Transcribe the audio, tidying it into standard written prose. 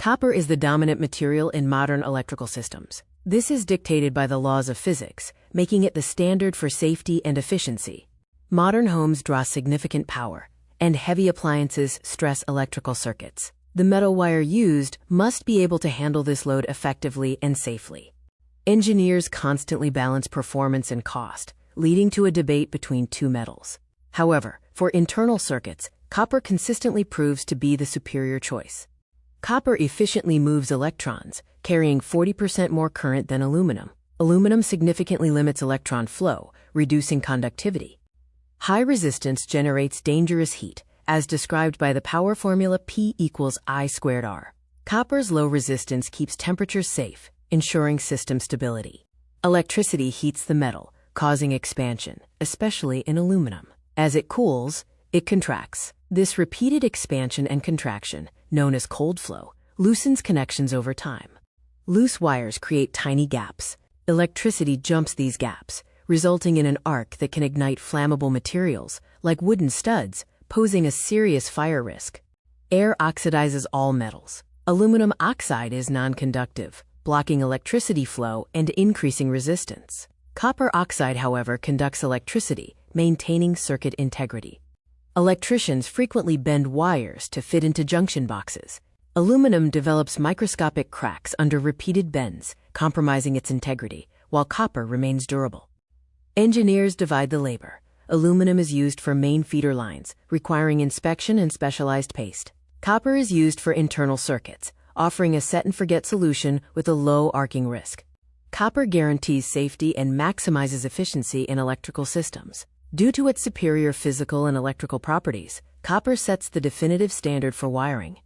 Copper is the dominant material in modern electrical systems. This is dictated by the laws of physics, making it the standard for safety and efficiency. Modern homes draw significant power, and heavy appliances stress electrical circuits. The metal wire used must be able to handle this load effectively and safely. Engineers constantly balance performance and cost, leading to a debate between two metals. However, for internal circuits, copper consistently proves to be the superior choice. Copper efficiently moves electrons, carrying 40% more current than aluminum. Aluminum significantly limits electron flow, reducing conductivity. High resistance generates dangerous heat, as described by the power formula P equals I squared R. Copper's low resistance keeps temperatures safe, ensuring system stability. Electricity heats the metal, causing expansion, especially in aluminum. As it cools, it contracts. This repeated expansion and contraction, known as cold flow, loosens connections over time. Loose wires create tiny gaps. Electricity jumps these gaps, resulting in an arc that can ignite flammable materials, like wooden studs, posing a serious fire risk. Air oxidizes all metals. Aluminum oxide is non-conductive, blocking electricity flow and increasing resistance. Copper oxide, however, conducts electricity, maintaining circuit integrity. Electricians frequently bend wires to fit into junction boxes. Aluminum develops microscopic cracks under repeated bends, compromising its integrity, while copper remains durable. Engineers divide the labor. Aluminum is used for main feeder lines, requiring inspection and specialized paste. Copper is used for internal circuits, offering a set-and-forget solution with a low arcing risk. Copper guarantees safety and maximizes efficiency in electrical systems. Due to its superior physical and electrical properties, copper sets the definitive standard for wiring.